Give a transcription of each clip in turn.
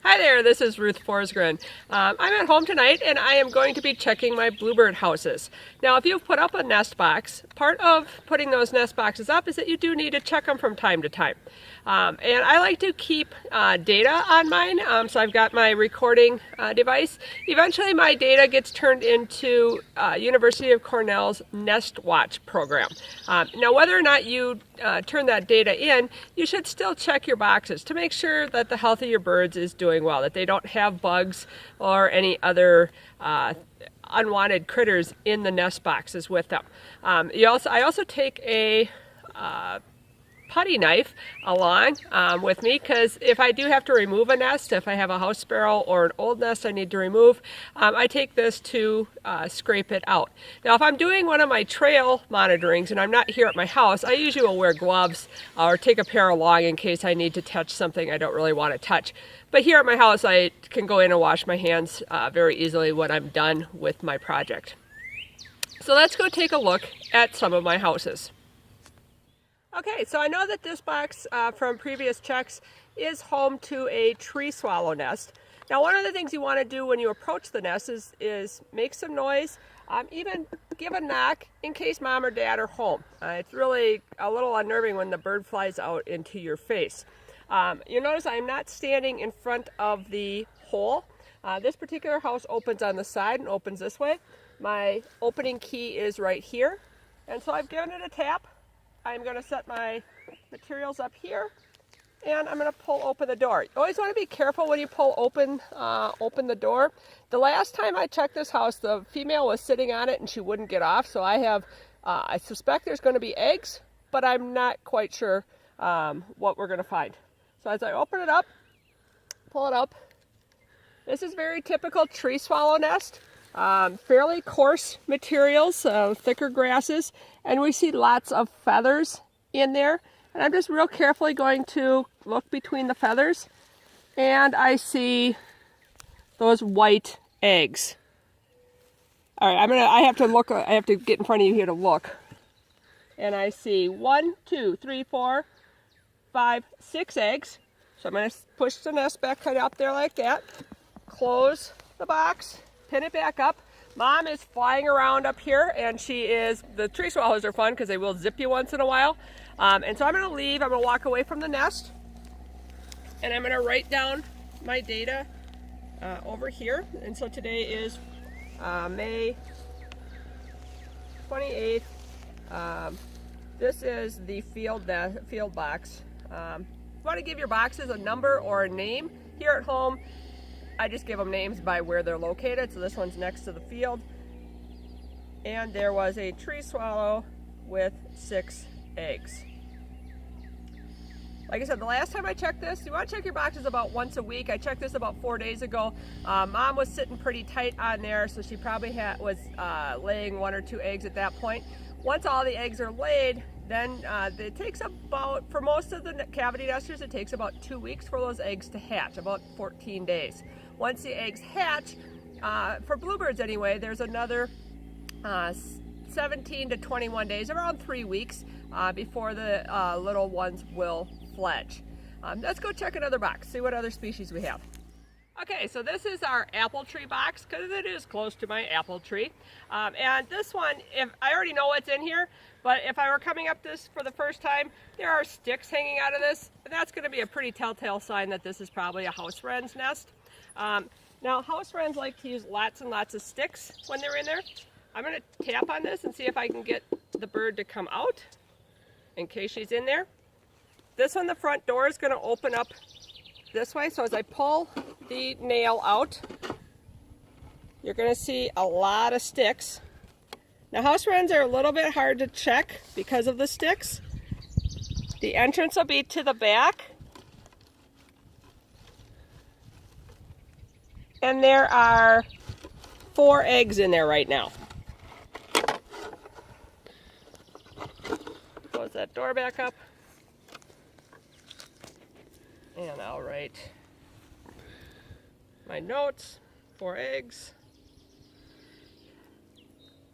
Hi there, this is Ruth Forsgren. I'm at home tonight and I am going to be checking my bluebird houses. Now if you've put up a nest box, part of putting those nest boxes up is that you do need to check them from time to time. And I like to keep data on mine, so I've got my recording device. Eventually my data gets turned into University of Cornell's Nest Watch program. Now whether or not you turn that data in, you should still check your boxes to make sure that the health of your birds is doing well, that they don't have bugs or any other unwanted critters in the nest boxes with them. I also take a putty knife along with me, because if I do have to remove a nest, if I have a house sparrow or an old nest I need to remove, I take this to scrape it out. Now if I'm doing one of my trail monitorings and I'm not here at my house, I usually will wear gloves or take a pair along in case I need to touch something I don't really want to touch. But here at my house I can go in and wash my hands very easily when I'm done with my project. So let's go take a look at some of my houses. Okay, so I know that this box from previous checks is home to a tree swallow nest. Now one of the things you want to do when you approach the nest is make some noise, even give a knock in case mom or dad are home. It's really a little unnerving when the bird flies out into your face. You'll notice I'm not standing in front of the hole. This particular house opens on the side and opens this way. My opening key is right here, and so I've given it a tap. I'm going to set my materials up here, and I'm going to pull open the door. You always want to be careful when you pull open the door. The last time I checked this house, the female was sitting on it and she wouldn't get off, so I suspect there's going to be eggs, but I'm not quite sure what we're going to find. So as I open it up, pull it up, this is very typical tree swallow nest. Fairly coarse materials, thicker grasses, and we see lots of feathers in there. And I'm just real carefully going to look between the feathers, and I see those white eggs. All right, I have to get in front of you here to look. And I see 1, 2, 3, 4, 5, 6 eggs. So I'm going to push the nest back kind of up there like that, close the box, pin it back up. Mom is flying around up here, and the tree swallows are fun because they will zip you once in a while. And so I'm going to leave, I'm going to walk away from the nest, and I'm going to write down my data over here. And so today is May 28th. This is the field box. You want to give your boxes a number or a name. Here at home, I just give them names by where they're located. So this one's next to the field. And there was a tree swallow with 6 eggs. Like I said, the last time I checked this, you want to check your boxes about once a week. I checked this about 4 days ago. Mom was sitting pretty tight on there, so she probably was laying 1 or 2 eggs at that point. Once all the eggs are laid, then it takes about, for most of the cavity nesters, it takes about 2 weeks for those eggs to hatch, about 14 days. Once the eggs hatch, for bluebirds anyway, there's another 17 to 21 days, around 3 weeks, before the little ones will fledge. Let's go check another box, see what other species we have. Okay, so this is our apple tree box, because it is close to my apple tree. And this one, I already know what's in here, but if I were coming up this for the first time, there are sticks hanging out of this, and that's going to be a pretty telltale sign that this is probably a house wren's nest. Now house wrens like to use lots and lots of sticks when they're in there. I'm going to tap on this and see if I can get the bird to come out in case she's in there. This one, the front door, is going to open up this way, so as I pull the nail out, you're going to see a lot of sticks. Now house wrens are a little bit hard to check because of the sticks. The entrance will be to the back, and there are 4 eggs in there right now. Close that door back up, and I'll write my notes. 4 eggs.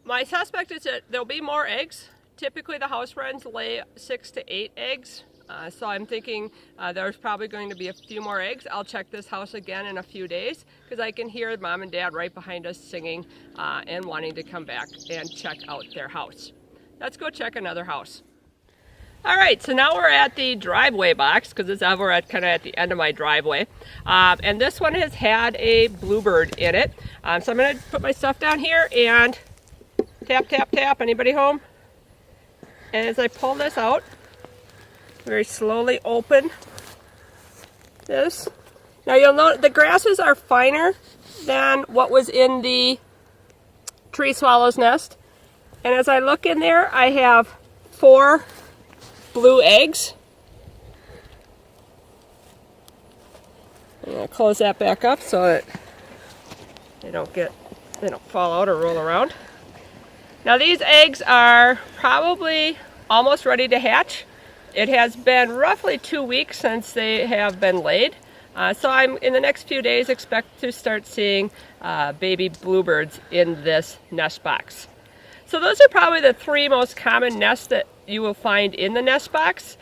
My suspect is that there'll be more eggs. Typically the house wrens lay 6 to 8 eggs So I'm thinking there's probably going to be a few more eggs. I'll check this house again in a few days because I can hear Mom and Dad right behind us singing and wanting to come back and check out their house. Let's go check another house. All right, so now we're at the driveway box because we're at kind of at the end of my driveway. And this one has had a bluebird in it. So I'm going to put my stuff down here and tap, tap, tap. Anybody home? And as I pull this out, very slowly open this. Now you'll note the grasses are finer than what was in the tree swallow's nest. And as I look in there, I have 4 blue eggs. I'm going to close that back up so that they don't fall out or roll around. Now these eggs are probably almost ready to hatch. It has been roughly 2 weeks since they have been laid. So I'm in the next few days expect to start seeing baby bluebirds in this nest box. So those are probably the 3 most common nests that you will find in the nest box: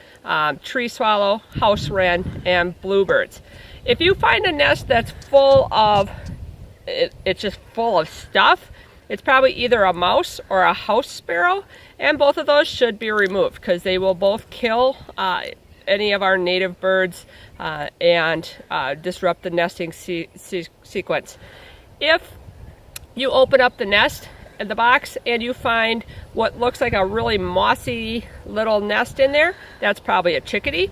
tree swallow, house wren, and bluebirds. If you find a nest that's full of, it's just full of stuff, it's probably either a mouse or a house sparrow, and both of those should be removed because they will both kill any of our native birds and disrupt the nesting sequence. If you open up the nest in the box and you find what looks like a really mossy little nest in there, that's probably a chickadee.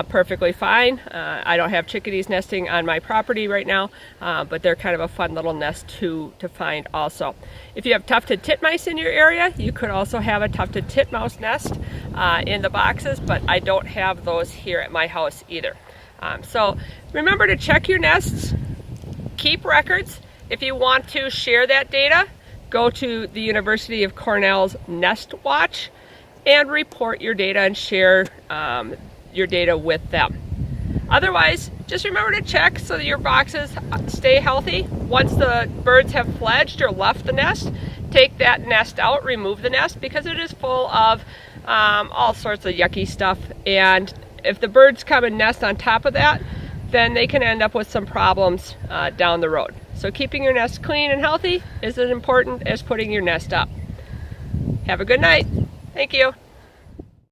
Perfectly fine. I don't have chickadees nesting on my property right now, but they're kind of a fun little nest to find also. If you have tufted titmice in your area, you could also have a tufted titmouse nest in the boxes, but I don't have those here at my house either. So remember to check your nests, keep records. If you want to share that data, go to the University of Cornell's Nest Watch and report your data and share your data with them. Otherwise, just remember to check so that your boxes stay healthy. Once the birds have fledged or left the nest, take that nest out, remove the nest because it is full of all sorts of yucky stuff. And if the birds come and nest on top of that, then they can end up with some problems down the road. So keeping your nest clean and healthy is as important as putting your nest up. Have a good night. Thank you.